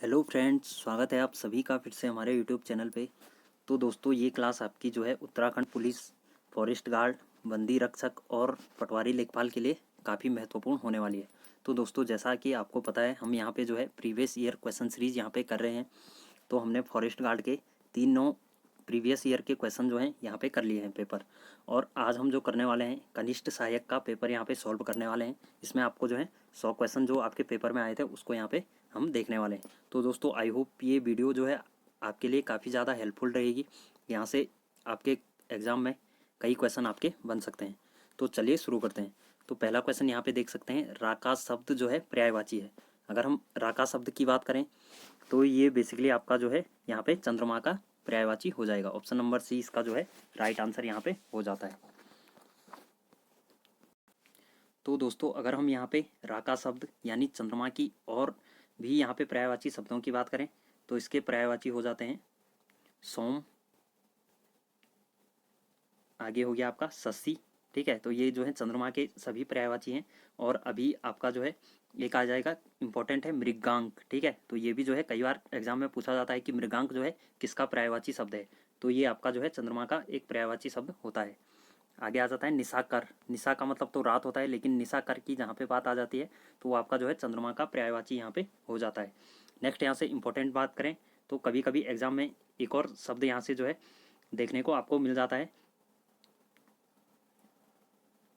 Hello friends, स्वागत है आप सभी का फिर से हमारे यूट्यूब चैनल पे। तो दोस्तों, ये क्लास आपकी जो है उत्तराखंड पुलिस फॉरेस्ट गार्ड, बंदी रक्षक और पटवारी लेखपाल के लिए काफ़ी महत्वपूर्ण होने वाली है। तो दोस्तों, जैसा कि आपको पता है, हम यहाँ पे जो है प्रीवियस ईयर क्वेश्चन सीरीज़ यहाँ पे कर रहे हैं। तो हमने फॉरेस्ट गार्ड के 3 प्रीवियस ईयर के क्वेश्चन जो हैं यहाँ पे कर लिए हैं पेपर। और आज हम जो करने वाले हैं, कनिष्ठ सहायक का पेपर यहाँ पे सॉल्व करने वाले हैं। इसमें आपको जो है 100 क्वेश्चन जो आपके पेपर में आए थे उसको यहाँ पे हम देखने वाले हैं। तो दोस्तों, आई होप ये वीडियो जो है आपके लिए काफ़ी ज़्यादा हेल्पफुल रहेगी। यहाँ से आपके एग्ज़ाम में कई क्वेश्चन आपके बन सकते हैं। तो चलिए शुरू करते हैं। तो पहला क्वेश्चन यहाँ पे देख सकते हैं, राका शब्द जो है पर्यायवाची है। अगर हम राका शब्द की बात करें तो ये बेसिकली आपका जो है यहाँ पे चंद्रमा का पर्यायवाची हो जाएगा। ऑप्शन नंबर सी इसका जो है राइट आंसर यहाँ पे हो जाता है। तो दोस्तों, अगर हम यहाँ पे राका शब्द यानी चंद्रमा की और भी यहाँ पे पर्यायवाची शब्दों की बात करें तो इसके पर्यायवाची हो जाते हैं सोम, आगे हो गया आपका शशि। ठीक है, तो ये जो है चंद्रमा के सभी पर्यायवाची हैं। और अभी आपका जो है एक आ जाएगा, इंपॉर्टेंट है, मृगांक। ठीक है, तो ये भी जो है कई बार एग्जाम में पूछा जाता है कि मृगांक जो है किसका पर्यायवाची शब्द है। तो ये आपका जो है चंद्रमा का एक पर्यायवाची शब्द होता है। आगे आ जाता है निशाकर। निशा का मतलब तो रात होता है, लेकिन निशाकर की जहाँ पे बात आ जाती है तो वो आपका जो है चंद्रमा का पर्यायवाची यहाँ पे हो जाता है। नेक्स्ट यहाँ से इंपॉर्टेंट बात करें तो कभी कभी एग्जाम में एक और शब्द यहाँ से जो है देखने को आपको मिल जाता है,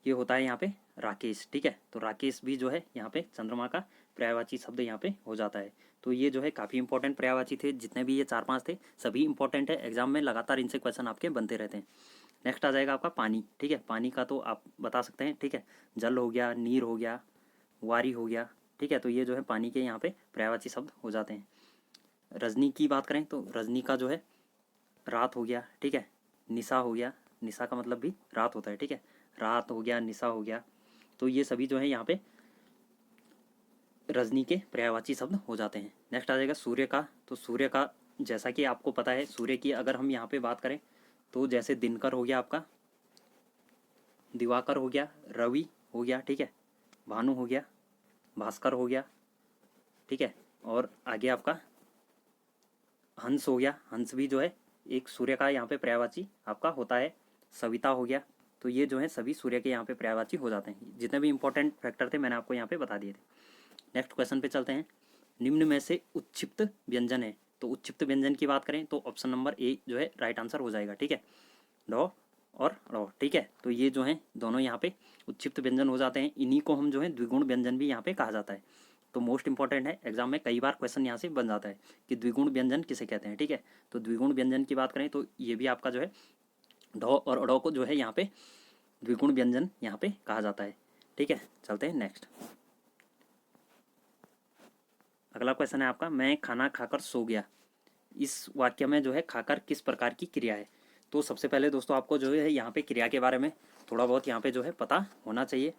ये होता है यहाँ पे राकेश। ठीक है, तो राकेश भी जो है यहाँ पे चंद्रमा का पर्यायवाची शब्द यहाँ पे हो जाता है। तो ये जो है काफ़ी इंपॉर्टेंट पर्यायवाची थे, जितने भी ये 4-5 थे सभी इंपॉर्टेंट है। एग्जाम में लगातार इनसे क्वेश्चन आपके बनते रहते हैं। नेक्स्ट आ जाएगा आपका पानी। ठीक है, पानी का तो आप बता सकते हैं। ठीक है, जल हो गया, नीर हो गया, वारी हो गया। ठीक है, तो ये जो है पानी के यहाँ पे पर्यायवाची शब्द हो जाते हैं। रजनी की बात करें तो रजनी का जो है रात हो गया। ठीक है, निशा हो गया, निशा का मतलब भी रात होता है। ठीक है, रात हो गया, निशा हो गया। तो ये सभी जो है यहाँ पे रजनी के पर्यायवाची शब्द हो जाते हैं। नेक्स्ट आ जाएगा सूर्य का। तो सूर्य का जैसा कि आपको पता है, सूर्य की अगर हम यहाँ पे बात करें तो जैसे दिनकर हो गया आपका, दिवाकर हो गया, रवि हो गया। ठीक है, भानु हो गया, भास्कर हो गया। ठीक है, और आगे आपका हंस हो गया। हंस भी जो है एक सूर्य का यहाँ पे पर्यायवाची आपका होता है। सविता हो गया। तो ये जो है सभी सूर्य के यहाँ पे पर्यायवाची हो जाते हैं। जितने भी इंपॉर्टेंट फैक्टर थे मैंने आपको यहाँ पे बता दिए थे। नेक्स्ट क्वेश्चन पे चलते हैं। निम्न में से उच्छिप्त व्यंजन है। तो उच्छिप्त व्यंजन की बात करें तो ऑप्शन नंबर ए जो है राइट आंसर हो जाएगा। ठीक है, ढ और ड़। ठीक है, तो ये जो है दोनों यहाँ पे उच्छिप्त व्यंजन हो जाते हैं। इन्हीं को हम जो है द्विगुण व्यंजन भी यहाँ पे कहा जाता है। तो मोस्ट इंपॉर्टेंट है, एग्जाम में कई बार क्वेश्चन यहाँ से बन जाता है कि द्विगुण व्यंजन किसे कहते हैं। ठीक है, तो द्विगुण व्यंजन की बात करें तो ये भी आपका जो है ढ और ड़ को जो है यहाँ पे द्विगुण व्यंजन यहाँ पे कहा जाता है। ठीक है, चलते हैं नेक्स्ट। अगला क्वेश्चन है आपका, मैं खाना खाकर सो गया। इस वाक्य में जो है खाकर किस प्रकार की क्रिया है। तो सबसे पहले दोस्तों आपको जो है यहाँ पे क्रिया के बारे में थोड़ा बहुत यहाँ पे जो है पता होना चाहिए।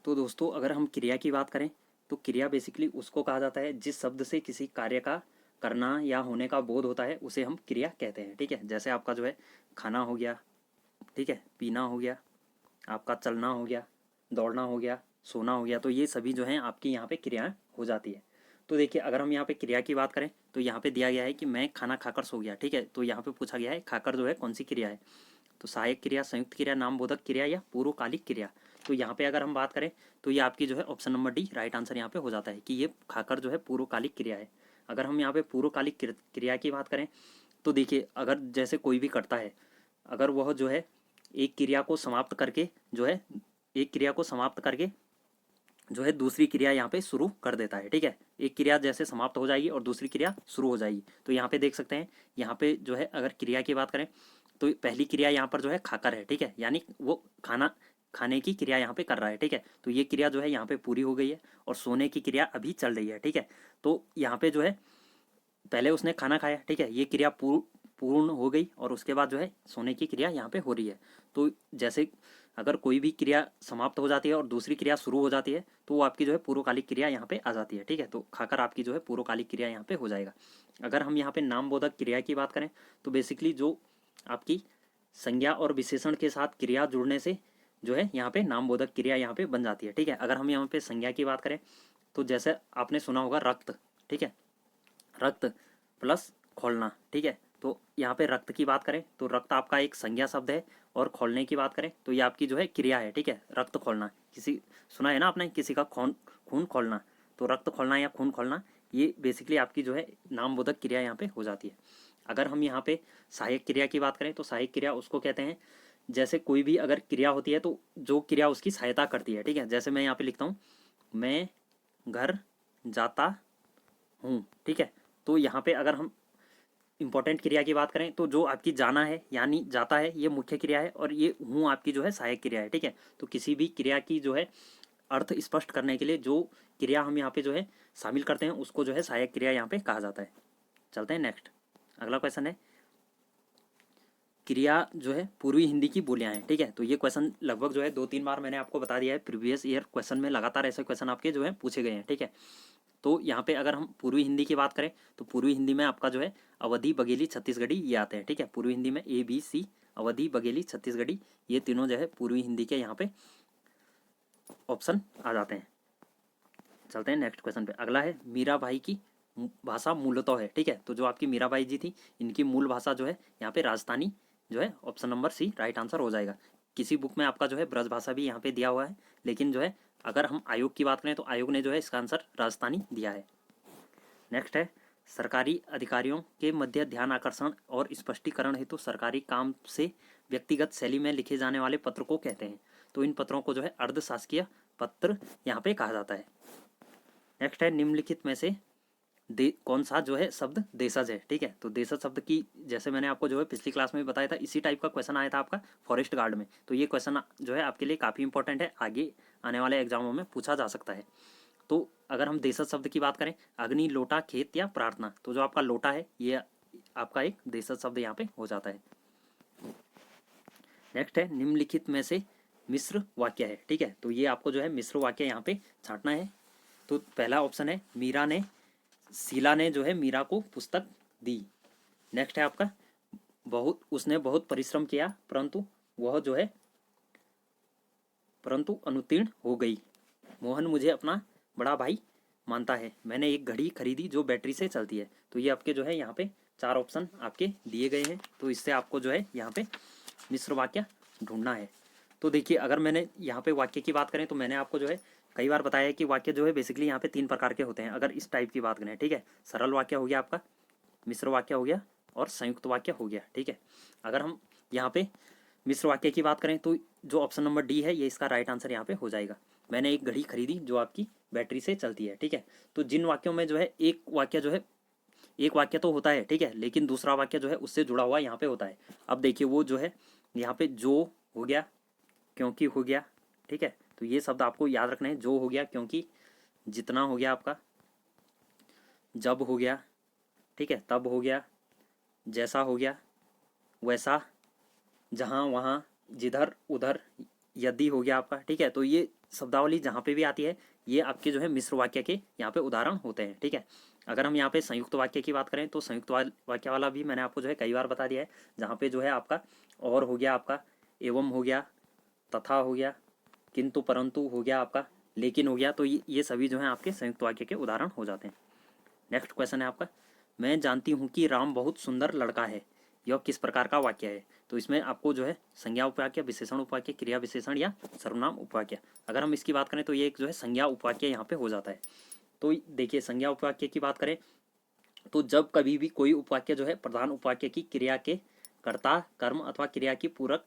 तो दोस्तों, अगर हम क्रिया की बात करें तो क्रिया बेसिकली उसको कहा जाता है जिस शब्द से किसी कार्य का करना या होने का बोध होता है उसे हम क्रिया कहते हैं। ठीक है, जैसे आपका जो है खाना हो गया, ठीक है, पीना हो गया, आपका चलना हो गया, दौड़ना हो गया, सोना हो गया। तो ये सभी जो हैं आपकी यहाँ पे क्रियाएं हो जाती है। तो देखिए, अगर हम यहाँ पे क्रिया की बात करें तो यहाँ पे दिया गया है कि मैं खाना खाकर सो गया। ठीक है, तो यहाँ पे पूछा गया है खाकर जो है कौन सी क्रिया है। तो सहायक क्रिया, संयुक्त क्रिया, नामबोधक क्रिया या पूर्वकालिक क्रिया। तो यहाँ पे अगर हम बात करें तो ये आपकी जो है option number D right answer यहाँ पे हो जाता है कि ये खाकर जो है पूर्वकालिक क्रिया है। अगर हम यहाँ पे पूर्वकालिक क्रिया की बात करें तो देखिए, अगर जैसे कोई भी करता है, अगर वह जो है एक क्रिया को समाप्त करके जो है एक क्रिया को समाप्त करके जो है दूसरी क्रिया यहाँ पे शुरू कर देता है। ठीक है, एक क्रिया जैसे समाप्त हो जाएगी और दूसरी क्रिया शुरू हो जाएगी। तो यहाँ पे देख सकते हैं, यहाँ पे जो है अगर क्रिया की बात करें तो पहली क्रिया यहाँ पर जो है खाकर है। ठीक है, यानी वो खाने की क्रिया यहाँ पे कर रहा है। ठीक है, तो ये क्रिया जो है यहाँ पे पूरी हो गई है और सोने की क्रिया अभी चल रही है। ठीक है, तो यहाँ पे जो है पहले उसने खाना खाया। ठीक है, ये क्रिया पूर्ण हो गई और उसके बाद जो है सोने की क्रिया यहाँ पे हो रही है। तो जैसे अगर कोई भी क्रिया समाप्त हो जाती है और दूसरी क्रिया शुरू हो जाती है तो वो आपकी जो है पूर्वकालिक क्रिया यहाँ पे आ जाती है। ठीक है, तो खाकर आपकी जो है पूर्वकालिक क्रिया यहाँ पे हो जाएगा। अगर हम यहाँ पे नामबोधक क्रिया की बात करें तो बेसिकली जो आपकी संज्ञा और विशेषण के साथ क्रिया जुड़ने से जो है यहाँ पे नामबोधक क्रिया यहाँ पे बन जाती है। ठीक है, अगर हम यहाँ पे संज्ञा की बात करें तो जैसे आपने सुना होगा रक्त, ठीक है, रक्त प्लस खोलना, ठीक है। तो यहाँ पे रक्त की बात करें तो रक्त आपका एक संज्ञा शब्द है, और खोलने की बात करें तो ये आपकी जो है क्रिया है, ठीक है। रक्त खोलना, किसी सुना है ना आपने, किसी का खून खोलना, तो रक्त खोलना या खून खोलना ये बेसिकली आपकी जो है नामबोधक क्रिया यहाँ पे हो जाती है। अगर हम यहाँ पे सहायक क्रिया की बात करें तो सहायक क्रिया उसको कहते हैं जैसे कोई भी अगर क्रिया होती है तो जो क्रिया उसकी सहायता करती है, ठीक है। जैसे मैं यहाँ पे लिखता हूँ मैं घर जाता हूँ, ठीक है। तो यहाँ पे अगर हम इंपॉर्टेंट क्रिया की बात करें तो जो आपकी जाना है यानी जाता है ये मुख्य क्रिया है, और ये हूँ आपकी जो है सहायक क्रिया है, ठीक है। तो किसी भी क्रिया की जो है अर्थ स्पष्ट करने के लिए जो क्रिया हम यहाँ पे जो है शामिल करते हैं उसको जो है सहायक क्रिया यहाँ पे कहा जाता है। चलते हैं नेक्स्ट, अगला क्वेश्चन है क्रिया जो है पूर्वी हिंदी की बोलियां हैं, ठीक है। तो ये क्वेश्चन लगभग जो है 2-3 बार मैंने आपको बता दिया है, प्रीवियस ईयर क्वेश्चन में लगातार ऐसे क्वेश्चन आपके जो है पूछे गए हैं, ठीक है। तो यहाँ पे अगर हम पूर्वी हिंदी की बात करें तो पूर्वी हिंदी में आपका जो है अवधी, बघेली, छत्तीसगढ़ी ये आते हैं, ठीक है। पूर्वी हिंदी में ABC, अवधी, बघेली, छत्तीसगढ़ी ये तीनों जो है पूर्वी हिंदी के यहाँ पे ऑप्शन आ जाते हैं। चलते हैं नेक्स्ट क्वेश्चन पे, अगला है मीराबाई की भाषा मूलतः है, ठीक है। तो जो आपकी मीराबाई जी थी इनकी मूल भाषा जो है यहाँ पे राजस्थानी जो है option number C right answer हो जाएगा। किसी बुक में आपका जो है ब्रज भाषा भी यहाँ पे दिया हुआ है, लेकिन जो है अगर हम आयोग की बात करें तो आयोग ने जो है इसका आंसर राजस्थानी दिया है। नेक्स्ट है सरकारी अधिकारियों के मध्य ध्यान आकर्षण और स्पष्टीकरण हेतु सरकारी काम से व्यक्तिगत शैली में लिखे जाने वाले पत्र को कहते हैं। तो इन पत्रों को जो है अर्धशासकीय पत्र यहाँ पे कहा जाता है। नेक्स्ट है निम्नलिखित में से कौन सा जो है शब्द देशज है, ठीक है। तो देशज शब्द की जैसे मैंने आपको जो है पिछली क्लास में बताया था, इसी टाइप का क्वेश्चन आया था आपका फॉरेस्ट गार्ड में। तो ये क्वेश्चन जो है आपके लिए काफ़ी इंपॉर्टेंट है, आगे आने वाले एग्जामों में पूछा जा सकता है। तो अगर हम देशज शब्द की बात करें अग्नि, लोटा, खेत या प्रार्थना, तो जो आपका लोटा है ये आपका एक देशज शब्द यहाँ पे हो जाता है। नेक्स्ट है निम्नलिखित में से मिश्र वाक्य है, ठीक है। तो ये आपको जो है मिश्र वाक्य यहाँ पे छांटना है। तो पहला ऑप्शन है शीला ने जो है मीरा को पुस्तक दी। नेक्स्ट है आपका उसने बहुत परिश्रम किया परंतु अनुत्तीर्ण हो गई। मोहन मुझे अपना बड़ा भाई मानता है। मैंने एक घड़ी खरीदी जो बैटरी से चलती है। तो ये आपके जो है यहाँ पे 4 ऑप्शन आपके दिए गए हैं। तो इससे आपको जो है यहाँ पे मिश्र वाक्य ढूंढना है। तो देखिए अगर मैंने यहाँ पे वाक्य की बात करें तो मैंने आपको जो है कई बार बताया है कि वाक्य जो है बेसिकली यहाँ पे 3 प्रकार के होते हैं अगर इस टाइप की बात करें, ठीक है। सरल वाक्य हो गया आपका, मिश्र वाक्य हो गया और संयुक्त वाक्य हो गया, ठीक है। अगर हम यहाँ पे मिश्र वाक्य की बात करें तो जो ऑप्शन नंबर D है ये इसका राइट आंसर यहाँ पे हो जाएगा। मैंने एक घड़ी खरीदी जो आपकी बैटरी से चलती है, ठीक है। तो जिन वाक्यों में जो है एक वाक्य तो होता है, ठीक है, लेकिन दूसरा वाक्य जो है उससे जुड़ा हुआ यहाँ पे होता है। अब देखिए वो जो है यहाँ पे जो हो गया, क्योंकि हो गया, ठीक है। तो ये शब्द आपको याद रखना है, जो हो गया, क्योंकि, जितना हो गया आपका, जब हो गया, ठीक है, तब हो गया, जैसा हो गया, वैसा, जहाँ वहाँ, जिधर उधर, यदि हो गया आपका, ठीक है। तो ये शब्दावली जहाँ पे भी आती है ये आपके जो है मिश्र वाक्य के यहाँ पे उदाहरण होते हैं, ठीक है। अगर हम यहाँ पे संयुक्त वाक्य की बात करें तो संयुक्त वाक्य वाला भी मैंने आपको जो है कई बार बता दिया है, जहाँ पे जो है आपका और हो गया, आपका एवं हो गया, तथा हो गया, किंतु परंतु हो गया, आपका लेकिन हो गया। तो ये सभी जो है आपके संयुक्त वाक्य के उदाहरण हो जाते हैं। नेक्स्ट क्वेश्चन है आपका मैं जानती हूँ कि राम बहुत सुंदर लड़का है, यह किस प्रकार का वाक्य है। तो इसमें आपको जो है संज्ञा उपवाक्य, विशेषण उपवाक्य, क्रिया विशेषण या सर्वनाम उपवाक्य, अगर हम इसकी बात करें तो ये एक जो है संज्ञा उपवाक्य यहाँ पे हो जाता है। तो देखिए संज्ञा उपवाक्य की बात करें तो जब कभी भी कोई उपवाक्य जो है प्रधान उपवाक्य की क्रिया के कर्ता, कर्म अथवा क्रिया की पूरक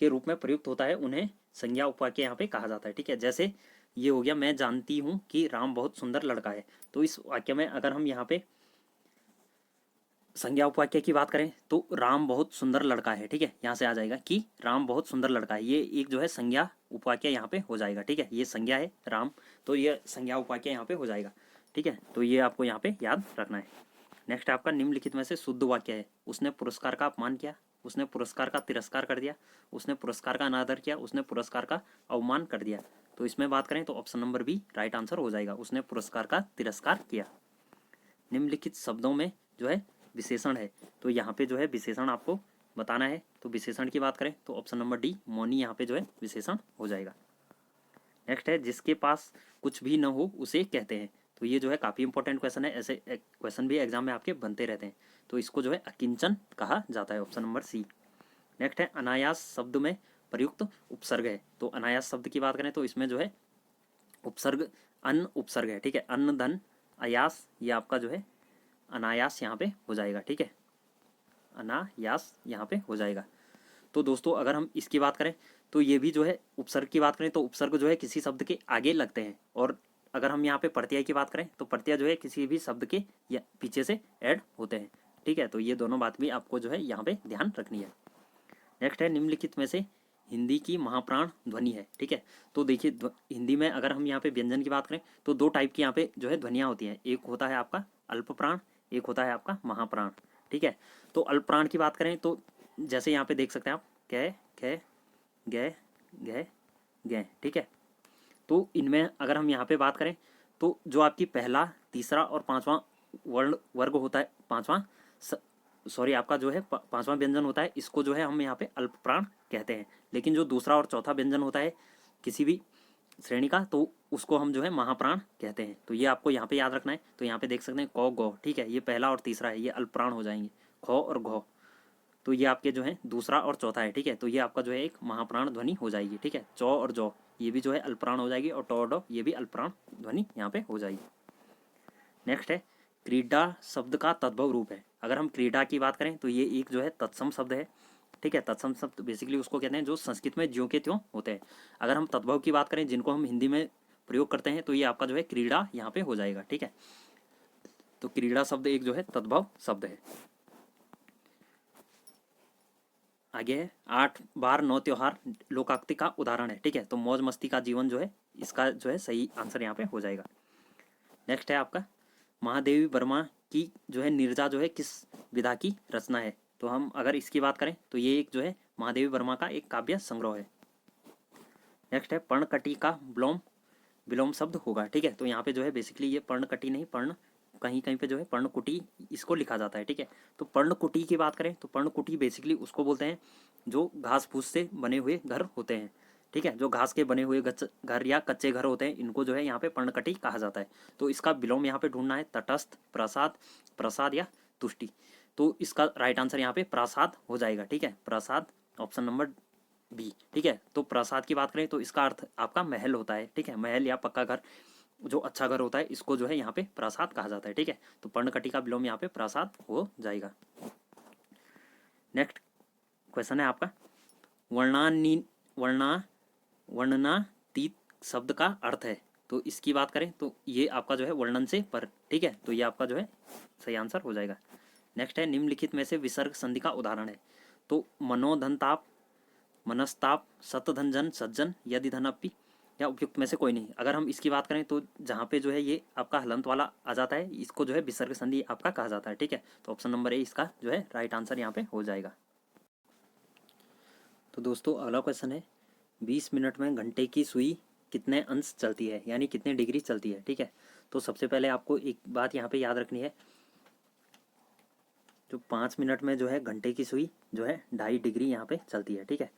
के रूप में प्रयुक्त होता है उन्हें संज्ञा उपवाक्य यहाँ पे कहा जाता है, ठीक है। जैसे ये हो गया मैं जानती हूँ कि राम बहुत सुंदर लड़का है। तो इस वाक्य में अगर हम यहाँ पे संज्ञा उपवाक्य की बात करें तो राम बहुत सुंदर लड़का है, ठीक है। यहाँ से आ जाएगा कि राम बहुत सुंदर लड़का है, ये एक जो है संज्ञा उपवाक्य यहाँ पे हो जाएगा, ठीक है। ये संज्ञा है राम, तो ये संज्ञा उपवाक्य यहाँ पे हो जाएगा, ठीक है। तो ये आपको यहाँ पे याद रखना है। नेक्स्ट आपका निम्नलिखित में से शुद्ध वाक्य है उसने पुरस्कार का अपमान किया, उसने पुरस्कार का तिरस्कार कर दिया, उसने पुरस्कार का अनादर किया, उसने पुरस्कार का अवमान कर दिया। तो इसमें बात करें तो option number B right answer हो जाएगा, उसने पुरस्कार का तिरस्कार किया। निम्नलिखित शब्दों में जो है विशेषण है, तो यहाँ पे जो है विशेषण आपको बताना है। तो विशेषण की बात करें तो ऑप्शन नंबर D मौनी यहाँ पे जो है विशेषण हो जाएगा। नेक्स्ट है जिसके पास कुछ भी न हो उसे कहते हैं। तो ये जो है काफ़ी इंपॉर्टेंट क्वेश्चन है, ऐसे क्वेश्चन भी एग्जाम में आपके बनते रहते हैं। तो इसको जो है अकिंचन कहा जाता है, ऑप्शन नंबर सी। नेक्स्ट है अनायास शब्द में प्रयुक्त उपसर्ग है। तो अनायास शब्द की बात करें तो इसमें जो है उपसर्ग अन्न उपसर्ग है, ठीक है। अन्न धन अयास, ये आपका जो है अनायास यहाँ पे हो जाएगा, ठीक है। अनायास यहाँ पे हो जाएगा। तो दोस्तों अगर हम इसकी बात करें तो ये भी जो है उपसर्ग की बात करें तो उपसर्ग जो है किसी शब्द के आगे लगते हैं, और अगर हम यहाँ पे प्रत्यय की बात करें तो प्रत्यय जो है किसी भी शब्द के या पीछे से ऐड होते हैं, ठीक है। तो ये दोनों बात भी आपको जो है यहाँ पे ध्यान रखनी है। नेक्स्ट है निम्नलिखित में से हिंदी की महाप्राण ध्वनि है, ठीक है। तो देखिए हिंदी में अगर हम यहाँ पे व्यंजन की बात करें तो दो टाइप की यहाँ पे जो है ध्वनियाँ होती हैं, एक होता है आपका अल्प प्राण, एक होता है आपका महाप्राण, ठीक है। तो अल्प प्राण की बात करें तो जैसे यहाँ पे देख सकते हैं आप कै कै गै गै गै, ठीक है। तो इनमें अगर हम यहाँ पे बात करें तो जो आपकी पहला तीसरा और पांचवा वर्ण वर्ग होता है, पांचवा सॉरी आपका जो है पांचवा व्यंजन होता है, इसको जो है हम यहाँ पे अल्प प्राण कहते हैं। लेकिन जो दूसरा और चौथा व्यंजन होता है किसी भी श्रेणी का तो उसको हम जो है महाप्राण कहते हैं। तो ये आपको यहाँ पे याद रखना है। तो यहाँ पे देख सकते हैं कौ गौ, ठीक है, ये पहला और तीसरा है, ये अल्प प्राण हो जाएंगे, खौ और घौ। तो ये आपके जो है दूसरा और चौथा है, ठीक है। तो ये आपका जो है एक महाप्राण ध्वनि हो जाएगी, ठीक है। चौ और जौ ये भी जो है अल्पप्राण हो जाएगी, और टो और डो ये भी अल्पप्राण ध्वनि यहाँ पे हो जाएगी। नेक्स्ट है क्रीडा शब्द का तद्भव रूप है। अगर हम क्रीडा की बात करें तो ये एक जो है तत्सम शब्द है, ठीक है। तत्सम शब्द बेसिकली उसको कहते हैं जो संस्कृत में ज्यों के त्यों होते हैं। अगर हम तद्भव की बात करें जिनको हम हिंदी में प्रयोग करते हैं तो ये आपका जो है क्रीड़ा यहाँ पे हो जाएगा, ठीक है। तो क्रीड़ा शब्द एक जो है तद्भव शब्द है। आगे है 8 बार 9 त्योहार लोकाक्ति का उदाहरण है, ठीक है। तो मौज मस्ती का जीवन जो है इसका जो है सही आंसर यहाँ पे हो जाएगा। नेक्स्ट है आपका महादेवी वर्मा की जो है नीरजा जो है किस विधा की रचना है। तो हम अगर इसकी बात करें तो ये एक जो है महादेवी वर्मा का एक काव्य संग्रह है। नेक्स्ट है पर्णकटी का विलोम विलोम शब्द होगा, ठीक है। तो यहाँ पे जो है बेसिकली ये पर्णकटी नहीं, पर्ण कहीं कहीं पे जो है पर्णकुटी इसको लिखा जाता है, ठीक है। तो पर्णकुटी की बात करें तो पर्णकुटी बेसिकली उसको बोलते हैं जो घास फूस से बने हुए घर होते हैं, ठीक है। जो घास के बने हुए घर या कच्चे घर होते हैं इनको जो है यहाँ पे पर्णकटी कहा जाता है। तो इसका विलोम यहाँ पे ढूंढना है तटस्थ, प्रसाद, प्रसाद या तुष्टि। तो इसका राइट आंसर यहाँ पे प्रसाद हो जाएगा, ठीक है। प्रसाद ऑप्शन नंबर बी, ठीक है। तो प्रसाद की बात करें तो इसका अर्थ आपका महल होता है, ठीक है। महल या पक्का घर जो अच्छा घर होता है इसको जो है यहाँ पे प्रासाद कहा जाता है, ठीक है। तो पर्णकटी का विलोम यहाँ पे प्रासाद हो जाएगा। नेक्स्ट क्वेश्चन है आपका वर्णानी वर्णा वर्णनातीत शब्द का अर्थ है। तो इसकी बात करें तो ये आपका जो है वर्णन से पर, ठीक है। तो ये आपका जो है सही आंसर हो जाएगा। नेक्स्ट है निम्नलिखित में से विसर्ग संधि का उदाहरण है। तो मनोधनताप, मनस्ताप, सतधनजन सज्जन, यदि धनअपि या उपयुक्त में से कोई नहीं। अगर हम इसकी बात करें तो जहाँ पे जो है ये आपका हलंत वाला आ जाता है इसको जो है विसर्ग संधि आपका कहा जाता है, ठीक है। तो ऑप्शन नंबर ए इसका जो है राइट आंसर यहाँ पे हो जाएगा। तो दोस्तों अगला क्वेश्चन है 20 मिनट में घंटे की सुई कितने अंश चलती है, यानी कितने डिग्री चलती है, ठीक है। तो सबसे पहले आपको एक बात यहाँ पे याद रखनी है, जो 5 मिनट में जो है घंटे की सुई जो है 2.5 डिग्री यहाँ पे चलती है, ठीक है।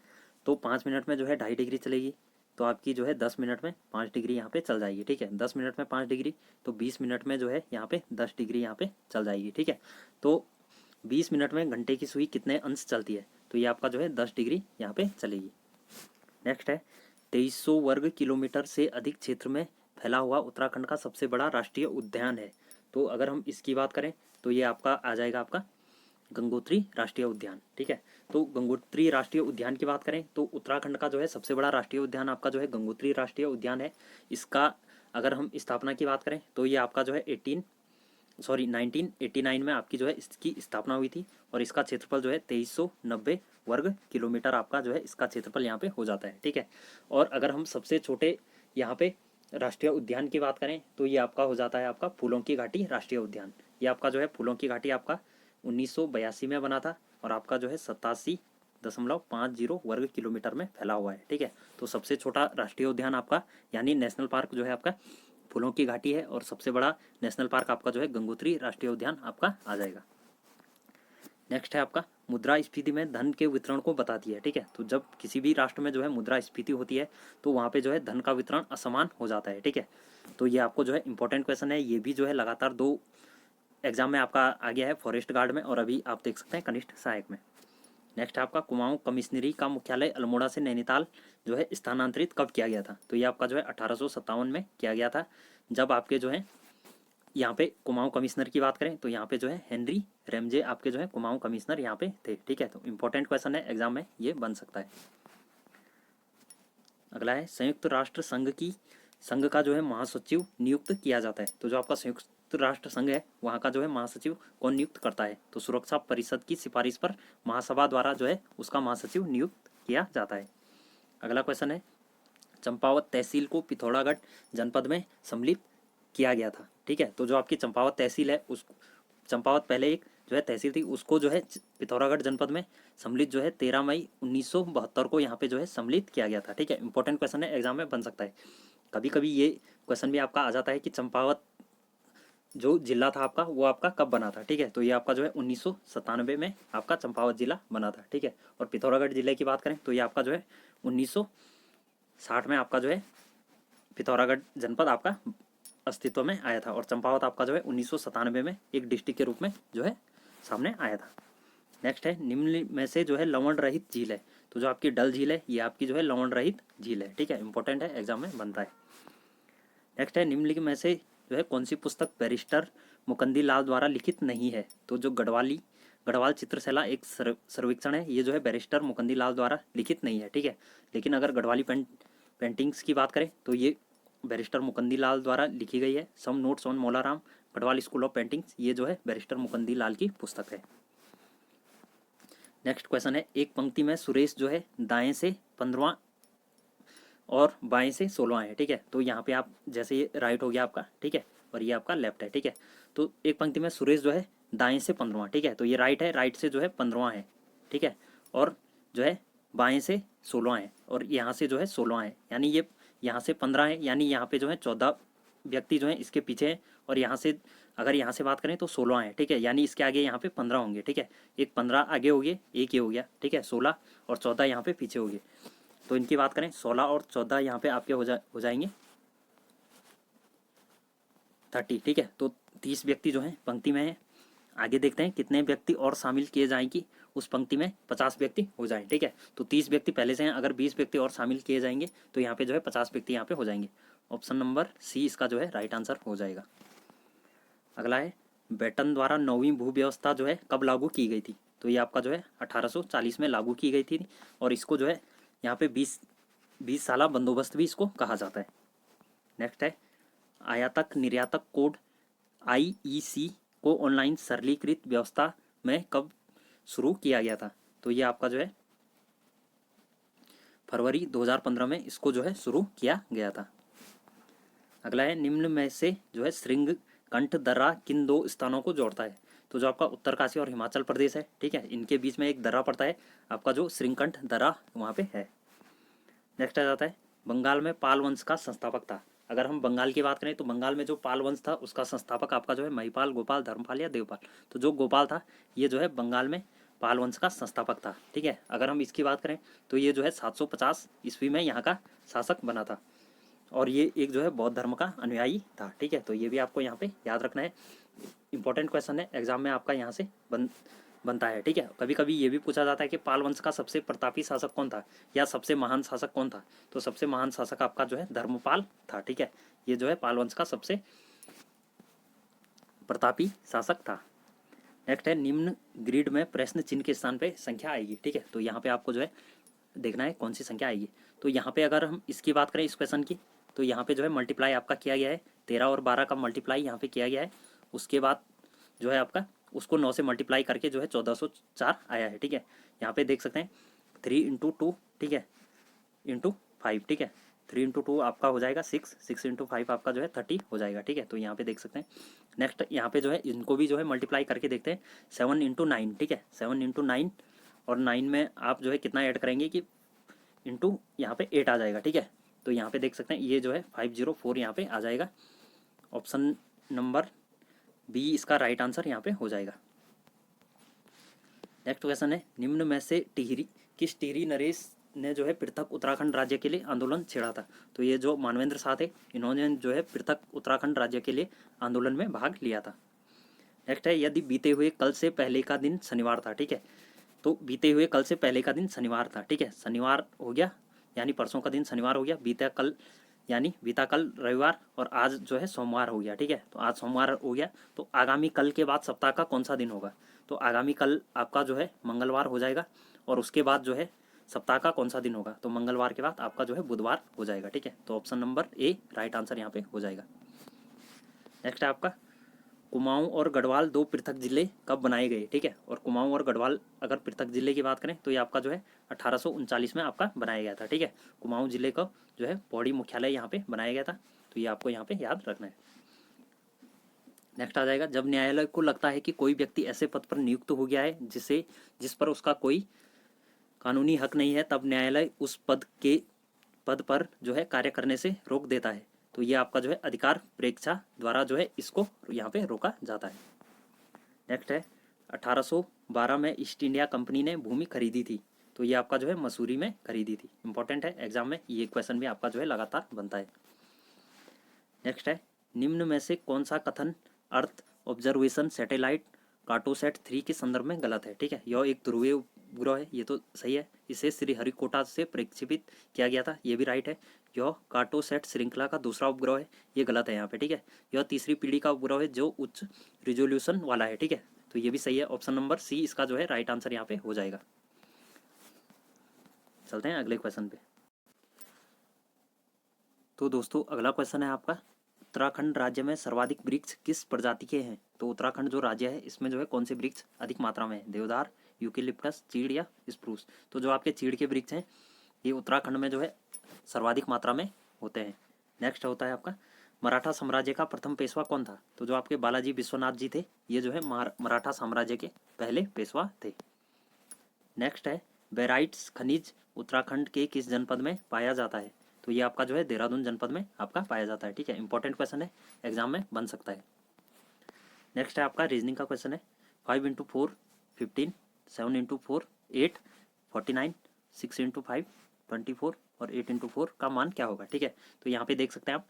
तो 5 मिनट में जो है 2.5 डिग्री चलेगी तो आपकी जो है 10 मिनट में 5 डिग्री यहाँ पे चल जाएगी, ठीक है। 10 मिनट में 5 डिग्री तो 20 मिनट में जो है यहाँ पे 10 डिग्री यहाँ पे चल जाएगी, ठीक है। तो 20 मिनट में घंटे की सुई कितने अंश चलती है, तो ये आपका जो है 10 डिग्री यहाँ पे चलेगी। नेक्स्ट है 2300 वर्ग किलोमीटर से अधिक क्षेत्र में फैला हुआ उत्तराखंड का सबसे बड़ा राष्ट्रीय उद्यान है। तो अगर हम इसकी बात करें तो ये आपका आ जाएगा आपका गंगोत्री राष्ट्रीय उद्यान, ठीक है। तो गंगोत्री राष्ट्रीय उद्यान की बात करें तो उत्तराखंड का जो है सबसे बड़ा राष्ट्रीय उद्यान आपका जो है गंगोत्री राष्ट्रीय उद्यान है। इसका अगर हम स्थापना की बात करें तो ये आपका जो है 1989 में आपकी जो है इसकी स्थापना हुई थी, और इसका क्षेत्रफल जो है 2390 वर्ग किलोमीटर आपका जो है इसका क्षेत्रफल यहाँ पे हो जाता है, ठीक है। और अगर हम सबसे छोटे यहाँ पे राष्ट्रीय उद्यान की बात करें तो ये आपका हो जाता है आपका फूलों की घाटी राष्ट्रीय उद्यान। ये आपका जो है फूलों की घाटी आपका 1982 में बना था, और आपका जो है 87.50 वर्ग किलोमीटर में फैला हुआ है, ठीक है। तो सबसे छोटा राष्ट्रीय उद्यान आपका यानी नेशनल पार्क जो है आपका फूलों की घाटी है, और सबसे बड़ा नेशनल पार्क आपका जो है गंगोत्री राष्ट्रीय उद्यान आपका आ जाएगा। नेक्स्ट है आपका मुद्रास्फीति में धन के वितरण को बताती है, ठीक है। तो जब किसी भी राष्ट्र में जो है मुद्रास्फीति होती है तो वहाँ पे जो है धन का वितरण असमान हो जाता है, ठीक है। तो ये आपको जो है इंपॉर्टेंट क्वेश्चन है, ये भी जो है लगातार 2 एग्जाम में आपका आ गया है, फॉरेस्ट गार्ड में और अभी आप देख सकते हैं कनिष्ठ सहायक में। नेक्स्ट आपका कुमाऊं कमिश्नरी का मुख्यालय अल्मोड़ा से नैनीताल जो है स्थानांतरित कब किया गया था? तो ये आपका जो है 1857 में किया गया था, जब आपके जो है यहाँ पे कुमाऊं कमिश्नर की बात करें तो यहाँ पे जो है हेनरी रेमजे आपके जो है कुमाऊं कमिश्नर यहाँ पे थे, ठीक है। तो इंपॉर्टेंट क्वेश्चन है, एग्जाम में ये बन सकता है। अगला है संयुक्त राष्ट्र संघ का जो है महासचिव नियुक्त किया जाता है। तो जो आपका संयुक्त राष्ट्र संघ है वहाँ का जो है महासचिव कौन नियुक्त करता है? तो सुरक्षा परिषद की सिफारिश पर महासभा द्वारा जो है उसका महासचिव नियुक्त किया जाता है। अगला क्वेश्चन है चंपावत तहसील को पिथौरागढ़ जनपद में सम्मिलित किया गया था, ठीक है। तो जो आपकी चंपावत तहसील है उस चंपावत पहले एक जो है तहसील थी, उसको जो है पिथौरागढ़ जनपद में सम्मिलित जो है 13 मई 1972 को यहाँ पे जो है सम्मिलित किया गया था, ठीक है। इंपॉर्टेंट क्वेश्चन है, एग्जाम में बन सकता है। कभी कभी ये क्वेश्चन भी आपका आ जाता है कि चंपावत जो जिला था आपका वो आपका कब बना था, ठीक है। तो ये आपका जो है 1997 में आपका चंपावत जिला बना था, ठीक है। और पिथौरागढ़ जिले की बात करें तो ये आपका जो है 1960 में आपका जो है पिथौरागढ़ जनपद आपका अस्तित्व में आया था और चंपावत आपका जो है 1997 में एक डिस्ट्रिक्ट के रूप में जो है सामने आया था। नेक्स्ट है निम्न में से जो है लवण रहित झील है। तो जो आपकी डल झील है ये आपकी जो है लवण रहित झील है, ठीक है। इंपॉर्टेंट है, एग्जाम में बनता है। नेक्स्ट है निम्नलिखित में से जो है कौन सी पुस्तक बैरिस्टर मुकंदी लाल द्वारा लिखित नहीं है? तो जो गढ़वाल चित्रशैला एक सर्वेक्षण है, ये जो है बैरिस्टर मुकंदी लाल द्वारा लिखित नहीं है, ठीक है। लेकिन अगर गढ़वाली पेंटिंग्स की बात करें तो ये बैरिस्टर मुकंदी लाल द्वारा लिखी गई है। Some notes on Molaram Garhwal school of paintings, ये जो है बैरिस्टर मुकंदी लाल की पुस्तक है। नेक्स्ट क्वेश्चन है एक पंक्ति में सुरेश जो है दाएं से 15वां और बाएं से 16वां है, ठीक है। तो यहाँ पे आप जैसे ये राइट हो गया आपका, ठीक है, और ये आपका लेफ्ट है, ठीक है। तो एक पंक्ति में सुरेश जो है दाएं से 15वां, ठीक है। तो ये राइट है, राइट से जो है 15वां है, ठीक है। और जो है बाएं से 16वां है और यहाँ से जो है 16वां है, यानी ये यहाँ से 15 है, यानी यहाँ पे जो है 14 व्यक्ति जो है इसके पीछे है और यहाँ से अगर यहाँ से बात करें तो 16 है, ठीक है। यानी इसके आगे यहाँ पे 15 होंगे, ठीक है। एक 15 आगे हो गए, एक ये हो गया, ठीक है। 16 और 14 यहाँ पे पीछे हो गए। तो इनकी बात करें 16 और 14 यहाँ पे आपके हो जाएंगे 30, ठीक है। तो 30 व्यक्ति जो हैं पंक्ति में है। आगे देखते हैं कितने व्यक्ति और शामिल किए जाएंगे उस पंक्ति में 50 व्यक्ति हो जाए, ठीक है। तो 30 व्यक्ति पहले से हैं, अगर 20 व्यक्ति और शामिल किए जाएंगे तो यहाँ पे जो है 50 व्यक्ति यहाँ पे हो जाएंगे। ऑप्शन नंबर सी इसका जो है राइट आंसर हो जाएगा। अगला है बेटन द्वारा 9वीं भू व्यवस्था जो है कब लागू की गई थी? तो ये आपका जो है 1840 में लागू की गई थी और इसको जो है यहाँ पे 20 साला बंदोबस्त भी इसको कहा जाता है। नेक्स्ट है आयातक निर्यातक कोड IEC को ऑनलाइन सरलीकृत व्यवस्था में कब शुरू किया गया था? तो ये आपका जो है फरवरी 2015 में इसको जो है शुरू किया गया था। अगला है निम्न में से जो है श्रृंग कंठ दर्रा किन 2 स्थानों को जोड़ता है? तो जो आपका उत्तरकाशी और हिमाचल प्रदेश है, ठीक है, इनके बीच में एक दर्रा पड़ता है आपका जो श्रृंगकंठ दर्रा वहाँ पे है। नेक्स्ट आ जाता है बंगाल में पाल वंश का संस्थापक था। अगर हम बंगाल की बात करें तो बंगाल में जो पाल वंश था उसका संस्थापक आपका जो है महिपाल, गोपाल, धर्मपाल या देवपाल। तो जो गोपाल था ये जो है बंगाल में पाल वंश का संस्थापक था, ठीक है। अगर हम इसकी बात करें तो ये जो है 750 ईस्वी में यहाँ का शासक बना था और ये एक जो है बौद्ध धर्म का अनुयायी था, ठीक है। तो ये भी आपको यहाँ पे याद रखना है, इंपॉर्टेंट क्वेश्चन है, एग्जाम में आपका यहाँ से बनता है, ठीक है। कभी कभी ये भी पूछा जाता है कि पाल वंश का सबसे प्रतापी शासक कौन था या सबसे महान शासक कौन था? तो सबसे महान शासक आपका जो है धर्मपाल था, ठीक है। ये जो है पाल वंश का सबसे प्रतापी शासक था। नेक्स्ट है निम्न ग्रिड में प्रश्न चिन्ह के स्थान पे संख्या आएगी, ठीक है। तो यहाँ पे आपको जो है देखना है कौन सी संख्या आएगी। तो यहाँ पे अगर हम इसकी बात करें इस क्वेश्चन की तो यहाँ पे जो है मल्टीप्लाई आपका किया गया है, 13 और 12 का मल्टीप्लाई यहाँ पे किया गया है। उसके बाद जो है आपका उसको 9 से मल्टीप्लाई करके जो है 1404 आया है, ठीक है। यहाँ पे देख सकते हैं 3 × 2, ठीक है, × 5, ठीक है। 3 × 2 आपका हो जाएगा 6, 6 × 5 आपका जो है 30 हो जाएगा, ठीक है। तो यहाँ पे देख सकते हैं। नेक्स्ट यहाँ पे जो है इनको भी जो है मल्टीप्लाई करके देखते हैं 7 × 9, ठीक है, 7 × 9 और 9 में आप जो है कितना ऐड करेंगे कि इंटू यहाँ पे 8 आ जाएगा, ठीक है। तो यहाँ पे देख सकते हैं ये जो है 504 यहाँ पे आ जाएगा। ऑप्शन नंबर बी इसका राइट आंसर यहाँ पे हो जाएगा। नेक्स्ट क्वेश्चन है, निम्न में से किस टिहरी नरेश ने जो है पृथक उत्तराखंड राज्य के लिए आंदोलन छेड़ा था? तो ये जो मानवेंद्र साह थे, इन्होंने जो है पृथक उत्तराखंड राज्य के लिए आंदोलन में भाग लिया था। नेक्स्ट है, यदि बीते हुए कल से पहले का दिन शनिवार था, ठीक है, तो बीते हुए कल से पहले का दिन शनिवार था, ठीक है, शनिवार हो गया यानी परसों का दिन शनिवार हो गया, बीता कल यानी बीता कल रविवार, और आज जो है सोमवार हो गया, ठीक है, तो आज सोमवार हो गया, तो आगामी कल के बाद सप्ताह का कौन सा दिन होगा? तो आगामी कल आपका जो है मंगलवार हो जाएगा, और उसके बाद जो है सप्ताह का कौन सा दिन होगा? तो मंगलवार के बाद आपका जो है बुधवार हो जाएगा, ठीक है, तो option number A right answer यहाँ पे हो जाएगा। नेक्स्ट है आपका, कुमाऊं और गढ़वाल दो पृथक जिले कब बनाए गए? ठीक है, और कुमाऊं और गढ़वाल अगर पृथक जिले की बात करें तो ये आपका जो है 1839 में आपका बनाया गया था, ठीक है, कुमाऊं जिले का जो है पौड़ी मुख्यालय यहाँ पे बनाया गया था, तो ये आपको यहाँ पे याद रखना है। नेक्स्ट आ जाएगा, जब न्यायालय को लगता है कि कोई व्यक्ति ऐसे पद पर नियुक्त हो गया है जिस पर उसका कोई कानूनी हक नहीं है, तब न्यायालय उस पद पर जो है कार्य करने से रोक देता है, तो ये आपका जो है अधिकार प्रेक्षा द्वारा जो है इसको यहाँ पे रोका जाता है। नेक्स्ट है, 1812 में ईस्ट इंडिया कंपनी ने भूमि खरीदी थी, तो ये आपका जो है मसूरी में खरीदी थी। इंपॉर्टेंट है, एग्जाम में ये क्वेश्चन भी आपका जो है लगातार बनता है। नेक्स्ट है, निम्न में से कौन सा कथन अर्थ ऑब्जर्वेशन सैटेलाइट कार्टोसैट 3 के संदर्भ में गलत है? ठीक है, यह एक ध्रुवीय उपग्रह है, ये तो सही है, इसे श्रीहरिकोटा से प्रक्षेपित किया गया था, ये भी राइट है। यह कार्टोसैट श्रृंखला का दूसरा उपग्रह है, ये गलत है यहाँ पे, ठीक है। यह तीसरी पीढ़ी का उपग्रह है जो उच्च रिजोल्यूशन वाला है, ठीक है, तो ये भी सही है, ऑप्शन नंबर सी इसका जो है राइट आंसर यहाँ पे हो जाएगा। चलते हैं अगले क्वेश्चन पे। तो दोस्तों अगला क्वेश्चन है आपका, उत्तराखंड राज्य में सर्वाधिक वृक्ष किस प्रजाति के हैं? तो उत्तराखंड जो राज्य है इसमें जो है कौन से वृक्ष अधिक मात्रा में है? देवदार, यूकेलिप्टस, चीड़ या स्प्रूस? तो जो आपके चीड़ के वृक्ष हैं ये उत्तराखंड में जो है सर्वाधिक मात्रा में होते हैं। नेक्स्ट होता है आपका, मराठा साम्राज्य का प्रथम पेशवा कौन था? तो जो आपके बालाजी विश्वनाथ जी थे, ये जो है मराठा साम्राज्य के पहले पेशवा थे। नेक्स्ट है, बेराइट्स खनिज उत्तराखंड के किस जनपद में पाया जाता है? तो ये आपका जो है देहरादून जनपद में आपका पाया जाता है, ठीक है, इंपॉर्टेंट क्वेश्चन है, एग्जाम में बन सकता है। नेक्स्ट है आपका रीजनिंग का क्वेश्चन है, 5 × 4 15, 7 × 4 8, 49, 6 × 5 24 और 8 × 4 का मान क्या होगा? ठीक है, तो यहाँ पे देख सकते हैं आप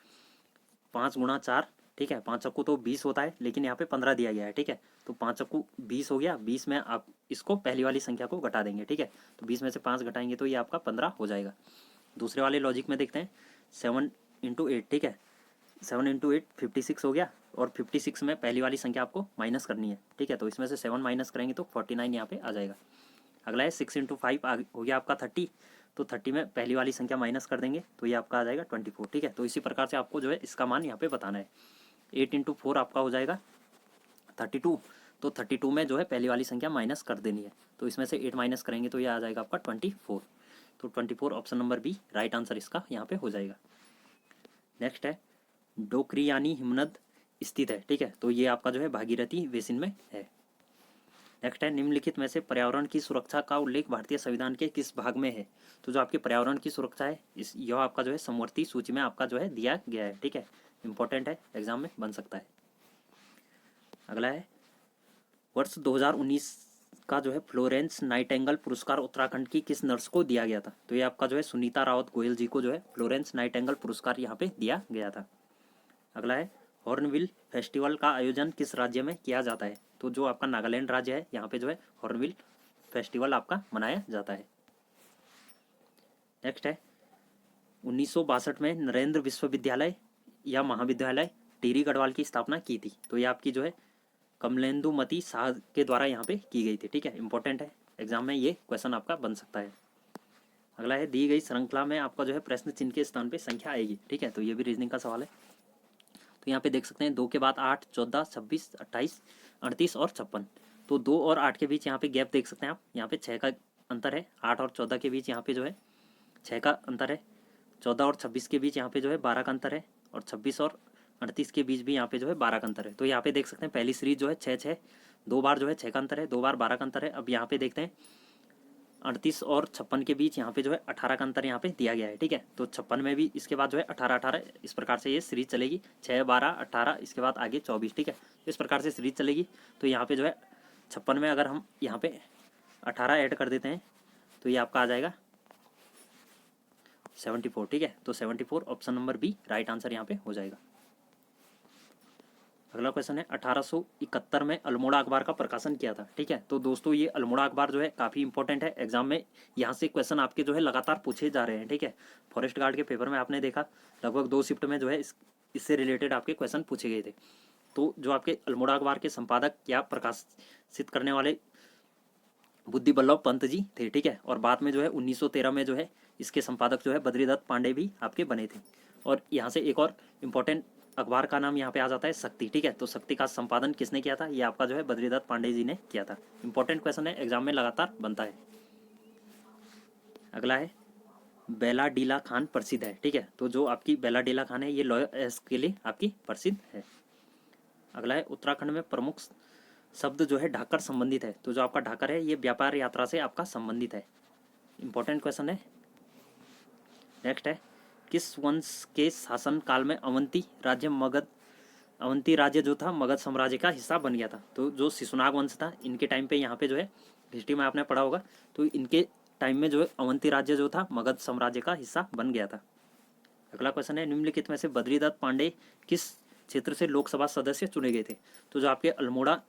5 × 4, ठीक है, 5 चक्कू तो 20 होता है, लेकिन यहाँ पे 15 दिया गया है, ठीक है, तो 5 चक्कू 20 हो गया, 20 में आप इसको पहली वाली संख्या को घटा देंगे, ठीक है, तो 20 में से 5 घटाएंगे तो ये आपका 15 हो जाएगा। दूसरे वाले लॉजिक में देखते हैं, 7 × 8, ठीक है, 7 × 8 56 हो गया, और 56 में पहली वाली संख्या आपको माइनस करनी है, ठीक है, तो इसमें से 7 माइनस करेंगे तो 49 यहाँ पे आ जाएगा। अगला है 6 × 5 हो गया आपका 30, तो 30 में पहली वाली संख्या माइनस कर देंगे तो ये आपका आ जाएगा 24, ठीक है, तो इसी प्रकार से आपको जो है इसका मान यहाँ पे बताना है। 8 × 4 आपका हो जाएगा 32, तो 32 में जो है पहली वाली संख्या माइनस कर देनी है, तो इसमें से 8 माइनस करेंगे तो ये आ जाएगा आपका 24, तो 24 option number B right answer इसका यहाँ पे हो जाएगा। नेक्स्ट है, डोकरियानी हिमनद स्थित है, ठीक है, तो ये आपका जो है भागीरथी बेसिन में है। नेक्स्ट है, निम्नलिखित में से पर्यावरण की सुरक्षा का उल्लेख भारतीय संविधान के किस भाग में है? तो जो आपके पर्यावरण की सुरक्षा है यह आपका जो है समवर्ती सूची में आपका जो है दिया गया है, ठीक है, इंपॉर्टेंट है, एग्जाम में बन सकता है। अगला है, वर्ष 2019 का जो है फ्लोरेंस नाइटेंगल पुरस्कार उत्तराखंड की किस नर्स को दिया गया था? तो ये आपका जो है सुनीता रावत गोयल जी को जो है फ्लोरेंस नाइटेंगल पुरस्कार यहाँ पे दिया गया था। अगला है, हॉर्नबिल फेस्टिवल का आयोजन किस राज्य में किया जाता है? तो जो आपका नागालैंड राज्य है यहाँ पे जो है हॉर्नबिल फेस्टिवल आपका मनाया जाता है। नेक्स्ट है, 1962 में नरेंद्र विश्वविद्यालय या महाविद्यालय टिहरी गढ़वाल की स्थापना की थी, तो ये आपकी जो है कमलेंदुमती शाह के द्वारा यहाँ पे की गई थी, ठीक है, इंपॉर्टेंट है, एग्जाम में ये क्वेश्चन आपका बन सकता है। अगला है, दी गई श्रृंखला में आपका जो है प्रश्न चिन्ह के स्थान पे संख्या आएगी, ठीक है, तो ये भी रीजनिंग का सवाल है। तो यहाँ पे देख सकते हैं 2 के बाद 8, 14, 26, 28, 38 और 56, तो 2 और 8 के बीच यहाँ पे गैप देख सकते हैं आप, यहाँ पे 6 का अंतर है, 8 और 14 के बीच यहाँ पे जो है 6 का अंतर है, 14 और 26 के बीच यहाँ पे जो है 12 का अंतर है, और 26 और 38 के बीच भी यहाँ पे जो है 12 का अंतर है। तो यहाँ पे देख सकते हैं पहली सीरीज जो है 6-6, 2 बार जो है 6 का अंतर है, 2 बार 12 का अंतर है। अब यहाँ पे देखते हैं 38 और 56 के बीच यहाँ पे जो है 18 का अंतर यहाँ पे दिया गया है, ठीक है, तो 56 में भी इसके बाद जो है 18-18 इस प्रकार से ये सीरीज चलेगी, 6, 12, 18, इसके बाद आगे 24, ठीक है, इस प्रकार से सीरीज चलेगी। तो यहाँ पे जो है 56 में अगर हम यहाँ पे 18 ऐड कर देते हैं तो ये आपका आ जाएगा 74, ठीक है। तो 74 option number B right answer यहाँ पे हो जाएगा। अगला क्वेश्चन है 1871 में अल्मोड़ा अखबार का प्रकाशन किया था, ठीक है। तो दोस्तों ये अल्मोड़ा अखबार जो है काफ़ी इंपॉर्टेंट है, एग्जाम में यहाँ से क्वेश्चन आपके जो है लगातार पूछे जा रहे हैं, ठीक है। फॉरेस्ट गार्ड के पेपर में आपने देखा लगभग 2 शिफ्ट में जो है इससे रिलेटेड आपके क्वेश्चन पूछे गए थे। तो जो आपके अल्मोड़ा अखबार के संपादक या प्रकाशित करने वाले बुद्धि बल्लभ पंत जी थे, ठीक है। और बाद में जो है 1913 में जो है इसके संपादक जो है बद्रीदत्त पांडे भी आपके बने थे। और यहाँ से एक और इम्पोर्टेंट अखबार का नाम यहाँ पे आ जाता है शक्ति, ठीक है। तो शक्ति का संपादन किसने किया था, ये आपका जो है बद्रीदत्त पांडे जी ने किया था। इंपॉर्टेंट क्वेश्चन है, एग्जाम में लगातार बनता है। अगला है बेलाडीला खान प्रसिद्ध है, ठीक है। तो जो आपकी बेलाडीला खान है ये लॉ के लिए आपकी प्रसिद्ध है। अगला है उत्तराखंड में प्रमुख शब्द जो है ढाकर संबंधित है। तो जो आपका ढाकर है ये व्यापार यात्रा से आपका संबंधित है। इंपॉर्टेंट क्वेश्चन है। नेक्स्ट है किस वंश के शासन काल में अवंती राज्य जो था मगध साम्राज्य का हिस्सा बन गया था। तो जो शिशुनाग वंश था इनके टाइम पे यहाँ पे जो है हिस्ट्री में आपने पढ़ा होगा, तो इनके टाइम में जो है अवंती राज्य जो था मगध साम्राज्य का हिस्सा बन गया था। अगला क्वेश्चन है निम्नलिखित में से बद्रीदत्त पांडे किस क्षेत्र से लोकसभा सदस्य चुने गए थे। तो जो आपके अल्मोड़ा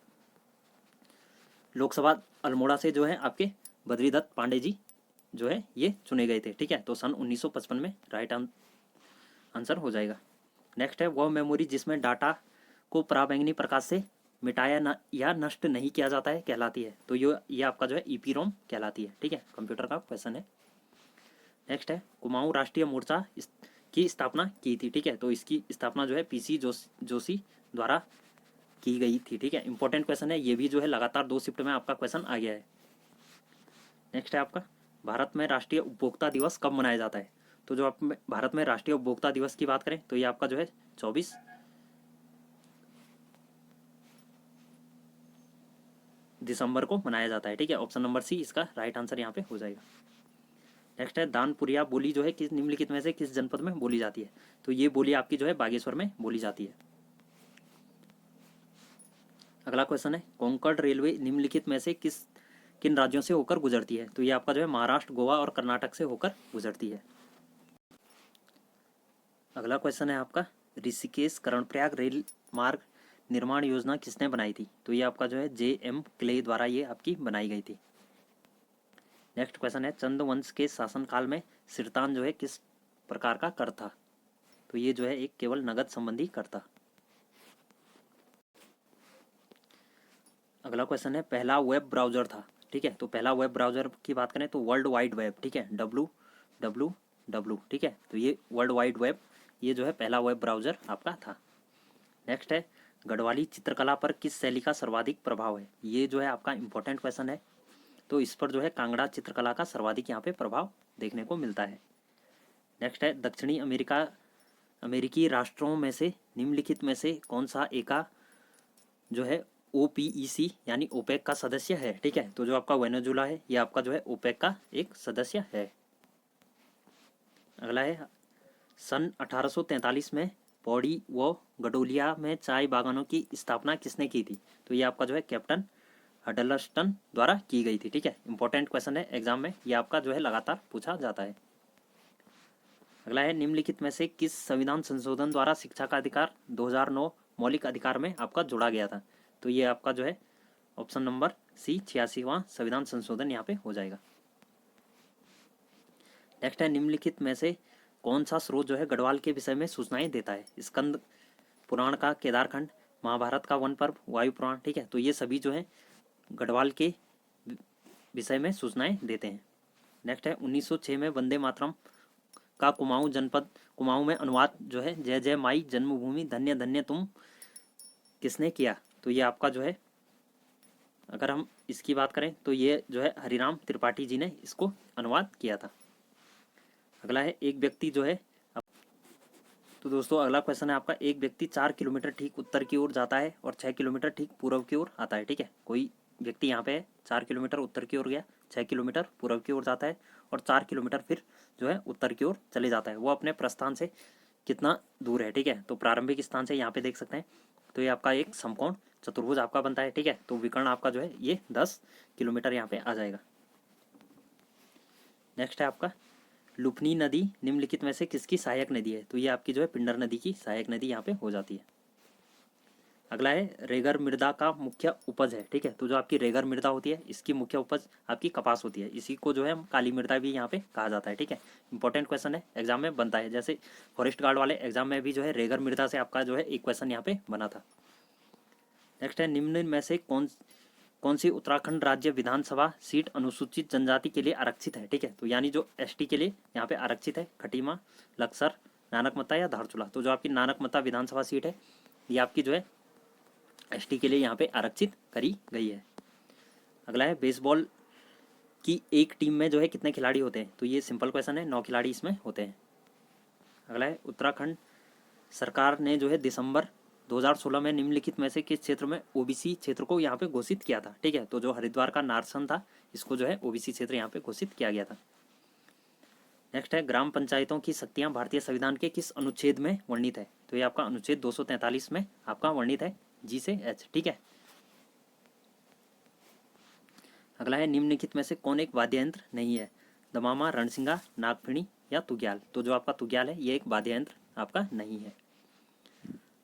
लोकसभा अल्मोड़ा से जो है आपके बद्रीदत्त पांडे जी जो है ये चुने गए थे, ठीक है। तो सन 1955 में राइट आंसर हो जाएगा। नेक्स्ट है वह मेमोरी जिसमें डाटा को पराबैंगनी प्रकाश से मिटाया या नष्ट नहीं किया जाता है कहलाती है। तो ये आपका जो है ईपीरोम कहलाती है, ठीक है। कंप्यूटर का क्वेश्चन है। नेक्स्ट है कुमाऊं राष्ट्रीय मोर्चा की स्थापना की थी, ठीक है। तो इसकी स्थापना जो है पीसी जोशी द्वारा की गई थी, ठीक है। इंपॉर्टेंट क्वेश्चन है, ये भी जो है लगातार 2 शिफ्ट में आपका क्वेश्चन आ गया है। नेक्स्ट है आपका भारत में राष्ट्रीय उपभोक्ता दिवस कब मनाया जाता है। तो जो आप भारत में राष्ट्रीय उपभोक्ता दिवस की बात करें तो ये आपका जो है 24 दिसंबर को मनाया जाता है, ठीक है। ऑप्शन नंबर सी इसका राइट आंसर यहाँ पे हो जाएगा। नेक्स्ट है दानपुरिया बोली जो है किस निम्नलिखित में से किस जनपद में बोली जाती है। तो ये बोली आपकी जो है बागेश्वर में बोली जाती है। अगला क्वेश्चन है कोंकण रेलवे निम्नलिखित में से किन राज्यों से होकर गुजरती है। तो ये आपका जो है महाराष्ट्र, गोवा और कर्नाटक से होकर गुजरती है। अगला क्वेश्चन है आपका ऋषिकेश कर्णप्रयाग रेल मार्ग निर्माण योजना किसने बनाई थी। तो ये आपका जो है JM क्ले द्वारा ये आपकी बनाई गई थी। नेक्स्ट क्वेश्चन है चंद्रवंश के शासनकाल में सिरतान जो है किस प्रकार का कर था। तो ये जो है एक केवल नगद संबंधी कर था। अगला क्वेश्चन है पहला वेब ब्राउजर था, ठीक है। तो पहला वेब ब्राउजर की बात करें तो वर्ल्ड वाइड वेब, ठीक है, WWW, ठीक है। तो ये वर्ल्ड वाइड वेब ये जो है पहला वेब ब्राउजर आपका था। नेक्स्ट है गढ़वाली चित्रकला पर किस शैली का सर्वाधिक प्रभाव है। ये जो है आपका इंपॉर्टेंट क्वेश्चन है। तो इस पर जो है कांगड़ा चित्रकला का सर्वाधिक यहाँ पे प्रभाव देखने को मिलता है। नेक्स्ट है दक्षिणी अमेरिकी राष्ट्रों में से निम्नलिखित में से कौन सा एका जो है OPEC यानी ओपेक का सदस्य है, ठीक है। तो जो आपका वेनेजुला है ये आपका जो है ओपेक का एक सदस्य है। अगला है सन 1843 में पौड़ी व गडोलिया में चाय बागानों की स्थापना किसने की थी। तो ये आपका जो है कैप्टन हडलस्टन द्वारा की गई थी, ठीक है। इंपॉर्टेंट क्वेश्चन है, एग्जाम में ये आपका जो है लगातार पूछा जाता है। अगला है निम्नलिखित में से किस संविधान संशोधन द्वारा शिक्षा का अधिकार 2009 मौलिक अधिकार में आपका जोड़ा गया था। तो ये आपका जो है ऑप्शन नंबर सी 86वां संविधान संशोधन यहाँ पे हो जाएगा। नेक्स्ट है निम्नलिखित में से कौन सा स्रोत जो है गढ़वाल के विषय में सूचनाएं देता है। स्कंद पुराण का केदारखंड, महाभारत का वन पर्व, वायु पुराण, ठीक है। तो ये सभी जो है गढ़वाल के विषय में सूचनाएं देते हैं। नेक्स्ट है 1906 में वंदे मातरम का कुमाऊं में अनुवाद जो है जय जय माई जन्मभूमि धन्य धन्य तुम किसने किया। तो ये आपका जो है अगर हम इसकी बात करें तो ये जो है हरिराम त्रिपाठी जी ने इसको अनुवाद किया था। अगला है एक व्यक्ति जो है तो दोस्तों अगला क्वेश्चन है आपका एक व्यक्ति 4 किलोमीटर ठीक उत्तर की ओर जाता है और 6 किलोमीटर ठीक पूर्व की ओर आता है, ठीक है। कोई व्यक्ति यहाँ पे 4 किलोमीटर उत्तर की ओर गया, 6 किलोमीटर पूर्व की ओर जाता है और 4 किलोमीटर फिर जो है उत्तर की ओर चले जाता है। वो अपने प्रस्थान से कितना दूर है, ठीक है। तो प्रारंभिक स्थान से यहाँ पे देख सकते हैं तो ये आपका एक समकोण चतुर्भुज आपका बनता है, ठीक है। तो विकर्ण आपका जो है ये 10 किलोमीटर यहाँ पे आ जाएगा। नेक्स्ट है आपका लुपनी नदी निम्नलिखित में से किसकी सहायक नदी है? तो ये आपकी जो है पिंडर नदी की सहायक नदी यहाँ पे हो जाती है। अगला है रेगर मृदा का मुख्य उपज है, ठीक है। तो जो आपकी रेगर मृदा होती है इसकी मुख्य उपज आपकी कपास होती है, इसी को जो है काली मृदा भी यहाँ पे कहा जाता है, ठीक है। इंपॉर्टेंट क्वेश्चन है, एग्जाम में बनता है, जैसे फॉरेस्ट गार्ड वाले एग्जाम में भी जो है रेगर मृदा से आपका जो है एक क्वेश्चन यहाँ पे बना था। नेक्स्ट है निम्न में से कौन सी उत्तराखंड राज्य विधानसभा सीट अनुसूचित जनजाति के लिए आरक्षित है, ठीक है। तो यानी जो एसटी के लिए यहाँ पे आरक्षित है, खटीमा, लक्सर, नानकमत्ता या धारचूला। तो जो आपकी नानकमत्ता विधानसभा सीट है ये आपकी जो है एसटी के लिए यहाँ पे आरक्षित करी गई है। अगला है बेसबॉल की एक टीम में जो है कितने खिलाड़ी होते हैं? तो ये सिंपल क्वेश्चन है, 9 खिलाड़ी इसमें होते हैं। अगला है उत्तराखंड सरकार ने जो है दिसंबर 2016 में निम्नलिखित में से किस क्षेत्र में ओबीसी क्षेत्र को यहाँ पे घोषित किया था, ठीक है। तो जो हरिद्वार का नारसन था इसको जो है ओबीसी क्षेत्र यहाँ पे घोषित किया गया था। नेक्स्ट है ग्राम पंचायतों की शक्तियाँ भारतीय संविधान के किस अनुच्छेद में वर्णित है? तो ये आपका अनुच्छेद 243 में आपका वर्णित है, जी से एच, ठीक है। अगला है निम्नलिखित में से कौन एक वाद्य यंत्र नहीं है? दमामा, रणसिंगा, नागफिणी या तुग्याल। तो जो आपका तुग्याल है ये एक वाद्य यंत्र आपका नहीं है।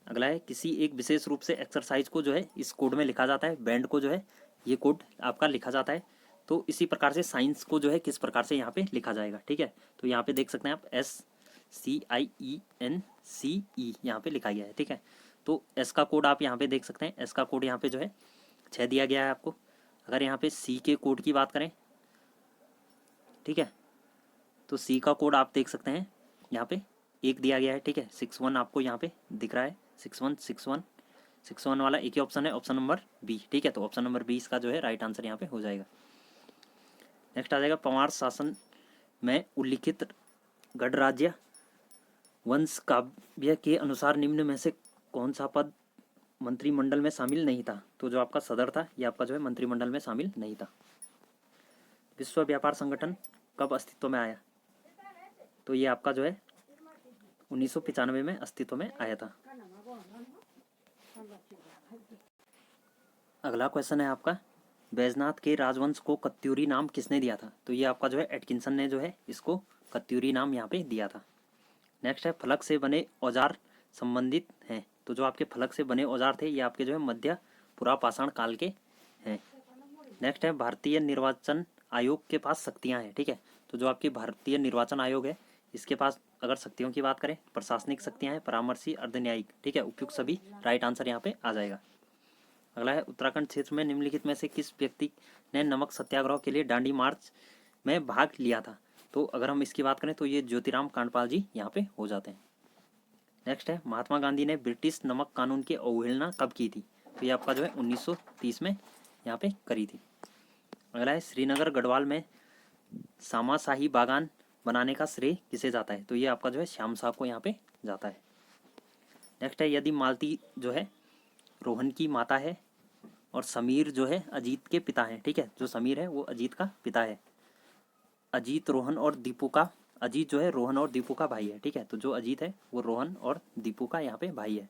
अगला है किसी एक विशेष रूप से एक्सरसाइज को जो है इस कोड में लिखा जाता है, बैंड को जो है ये कोड आपका लिखा जाता है। तो इसी प्रकार से साइंस को जो है किस प्रकार से यहाँ पे लिखा जाएगा, ठीक है। तो यहाँ पे देख सकते हैं आप SCIENCE यहाँ पे लिखा गया है, ठीक है। तो एस का कोड आप यहाँ पे देख सकते हैं, एस का कोड यहाँ पे जो है 6 दिया गया है आपको। अगर यहाँ पे सी के कोड की बात करें, ठीक है, तो सी का कोड आप देख सकते हैं यहाँ पे 1 दिया गया है, ठीक है। 61 आपको यहाँ पे दिख रहा है, 61 वाला एक ही ऑप्शन है, ऑप्शन नंबर बी, ठीक है। तो ऑप्शन नंबर बी इसका जो है राइट आंसर यहाँ पे हो जाएगा। नेक्स्ट आ जाएगा पंवार शासन में उल्लिखित गणराज्य वंश काव्य के अनुसार निम्न में से कौन सा पद मंत्रिमंडल में शामिल नहीं था? तो जो आपका सदर था ये आपका जो है मंत्रिमंडल में शामिल नहीं था। विश्व व्यापार संगठन कब अस्तित्व में आया? तो ये आपका जो है 1995 में अस्तित्व में आया था। अगला क्वेश्चन है आपका बैजनाथ के राजवंश को कत्यूरी नाम किसने दिया था? तो ये आपका जो है एटकिंसन ने जो है इसको कत्यूरी नाम यहाँ पे दिया था। नेक्स्ट है फलक से बने औजार संबंधित हैं। तो जो आपके फलक से बने औजार थे ये आपके जो है मध्य पुरापाषाण काल के हैं। नेक्स्ट है भारतीय निर्वाचन आयोग के पास शक्तियाँ हैं, ठीक है। तो जो आपकी भारतीय निर्वाचन आयोग है इसके पास अगर शक्तियों की बात करें, प्रशासनिक शक्तियाँ हैं, परामर्शी, अर्धन्यायिक, ठीक है। उपयुक्त सभी राइट आंसर यहाँ पे आ जाएगा। अगला है उत्तराखंड क्षेत्र में निम्नलिखित में से किस व्यक्ति ने नमक सत्याग्रह के लिए दांडी मार्च में भाग लिया था? तो अगर हम इसकी बात करें तो ये ज्योतिराम कांडपाल जी यहाँ पे हो जाते हैं। नेक्स्ट है महात्मा गांधी ने ब्रिटिश नमक कानून की अवहेलना कब की थी? तो ये आपका जो है 1930 में यहाँ पे करी थी। अगला है श्रीनगर गढ़वाल में सामाशाही बागान बनाने का श्रेय किसे जाता है? तो ये आपका जो है श्याम साहब को यहाँ पे जाता है। नेक्स्ट है यदि मालती जो है रोहन की माता है और समीर जो है अजीत के पिता हैं, ठीक है। जो समीर है वो अजीत का पिता है। अजीत रोहन और दीपू का, अजीत जो है रोहन और दीपू का भाई है, ठीक है। तो जो अजीत है वो रोहन और दीपू का यहाँ पे भाई है।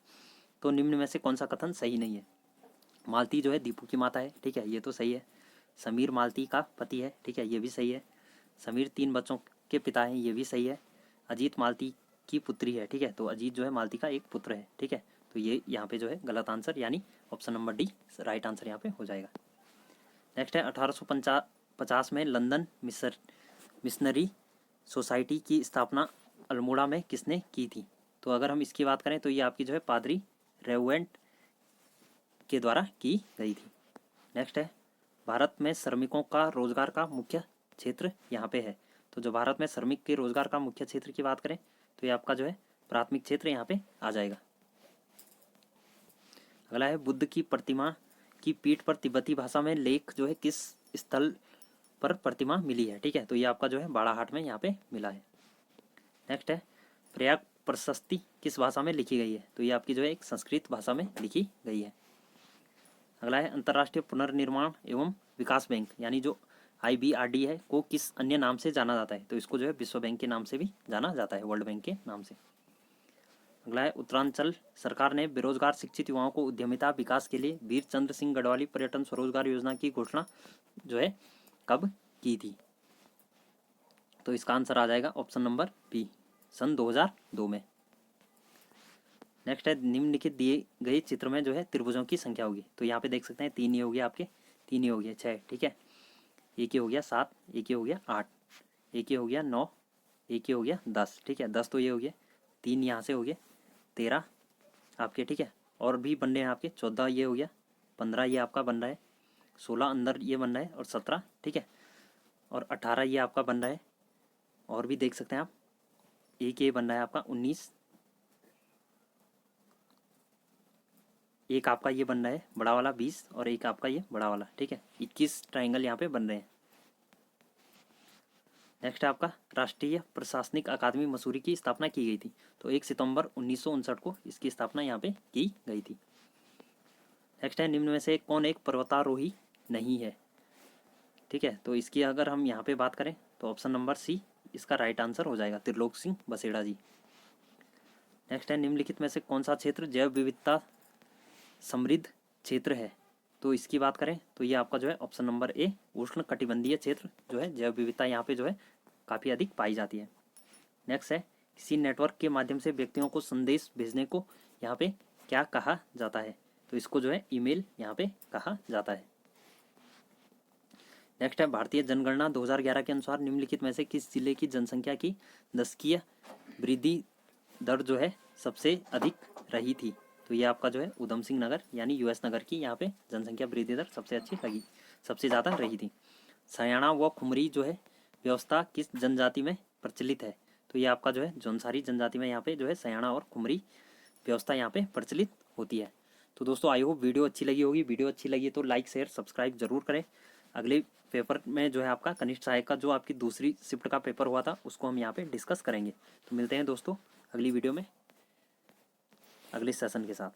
तो निम्न में से कौन सा कथन सही नहीं है? मालती जो है दीपू की माता है, ठीक है, ये तो सही है। समीर मालती का पति है, ठीक है, ये भी सही है। समीर 3 बच्चों के पिता हैं, ये भी सही है। अजीत मालती की पुत्री है, ठीक है। तो अजीत जो है मालती का एक पुत्र है, ठीक है। तो ये यहाँ पे जो है गलत आंसर यानी option number D right answer यहाँ पे हो जाएगा। नेक्स्ट है 1850 में लंदन मिशनरी सोसाइटी की स्थापना अल्मोड़ा में किसने की थी? तो अगर हम इसकी बात करें तो ये आपकी जो है पादरी रेवेंट के द्वारा की गई थी। नेक्स्ट है भारत में श्रमिकों का रोजगार का मुख्य क्षेत्र यहाँ पे है। तो जो भारत में श्रमिक के रोजगार का मुख्य क्षेत्र की बात करें तो ये आपका जो है प्राथमिक क्षेत्र यहाँ पे आ जाएगा। अगला है बुद्ध की प्रतिमा की पीठ पर तिब्बती भाषा में लेख जो है किस स्थल पर प्रतिमा मिली है, ठीक है। तो ये आपका जो है बाड़ाहाट में यहाँ पे मिला है। नेक्स्ट है प्रयाग प्रशस्ति किस भाषा में लिखी गई है? तो ये आपकी जो है एक संस्कृत भाषा में लिखी गई है। अगला है अंतर्राष्ट्रीय पुनर्निर्माण एवं विकास बैंक यानी जो IBRD है को किस अन्य नाम से जाना जाता है? तो इसको जो है विश्व बैंक के नाम से भी जाना जाता है, वर्ल्ड बैंक के नाम से। अगला है उत्तरांचल सरकार ने बेरोजगार शिक्षित युवाओं को उद्यमिता विकास के लिए वीर चंद्र सिंह गढ़वाली पर्यटन स्वरोजगार योजना की घोषणा जो है कब की थी? तो इसका आंसर आ जाएगा ऑप्शन नंबर बी, सन 2002 में। नेक्स्ट है निम्नलिखित दिए गए चित्र में जो है त्रिभुजों की संख्या होगी। तो यहाँ पे देख सकते हैं 3 ये हो गया आपके, 3 ये हो गया 6, ठीक है। एक ये हो गया 7, एक ये हो गया 8, एक ये हो गया 9, एक ये हो गया 10, ठीक है। 10 तो ये हो गया, 3 यहाँ से हो गया 13 आपके, ठीक है। और भी बन रहे हैं आपके 14 ये हो गया, 15 ये आपका बन रहा है, 16 अंदर ये बन रहा है और 17, ठीक है। और 18 ये आपका बन रहा है। और भी देख सकते हैं आप, एक ये बन रहा है आपका 19, एक आपका ये बन रहा है बड़ा वाला 20 और एक आपका ये बड़ा वाला, ठीक है। 21 ट्राइंगल यहाँ पे बन रहे हैं। नेक्स्ट है आपका राष्ट्रीय प्रशासनिक अकादमी मसूरी की स्थापना की गई थी। तो 1 सितंबर 1959 को इसकी स्थापना यहाँ पे की गई थी। नेक्स्ट है निम्न में से कौन एक पर्वतारोही नहीं है? ठीक है, तो इसकी अगर हम यहाँ पे बात करें तो ऑप्शन नंबर सी इसका राइट आंसर हो जाएगा, त्रिलोक सिंह बसेड़ा जी। नेक्स्ट है निम्नलिखित में से कौन सा क्षेत्र जैव विविधता समृद्ध क्षेत्र है? तो इसकी बात करें तो ये आपका जो है ऑप्शन नंबर ए उष्ण कटिबंधीय क्षेत्र जो है, जैव विविधता यहाँ पे जो है काफ़ी अधिक पाई जाती है। नेक्स्ट है किसी नेटवर्क के माध्यम से व्यक्तियों को संदेश भेजने को यहाँ पे क्या कहा जाता है? तो इसको जो है ईमेल यहाँ पे कहा जाता है। नेक्स्ट है भारतीय जनगणना 2011 के अनुसार निम्नलिखित में से किस जिले की जनसंख्या की दशकीय वृद्धि दर जो है सबसे अधिक रही थी? तो ये आपका जो है उधम सिंह नगर यानी यूएस नगर की यहाँ पे जनसंख्या वृद्धि दर सबसे अच्छी लगी, सबसे ज़्यादा रही थी। सयाना व खुमरी जो है व्यवस्था किस जनजाति में प्रचलित है? तो ये आपका जो है जौनसारी जनजाति में यहाँ पे जो है सयाना और खुमरी व्यवस्था यहाँ पे प्रचलित होती है। तो दोस्तों आई होप वीडियो अच्छी लगी होगी। वीडियो अच्छी लगी तो लाइक शेयर सब्सक्राइब जरूर करें। अगले पेपर में जो है आपका कनिष्ठ सहायक का जो आपकी दूसरी शिफ्ट का पेपर हुआ था उसको हम यहाँ पे डिस्कस करेंगे। तो मिलते हैं दोस्तों अगली वीडियो में अगले सेशन के साथ।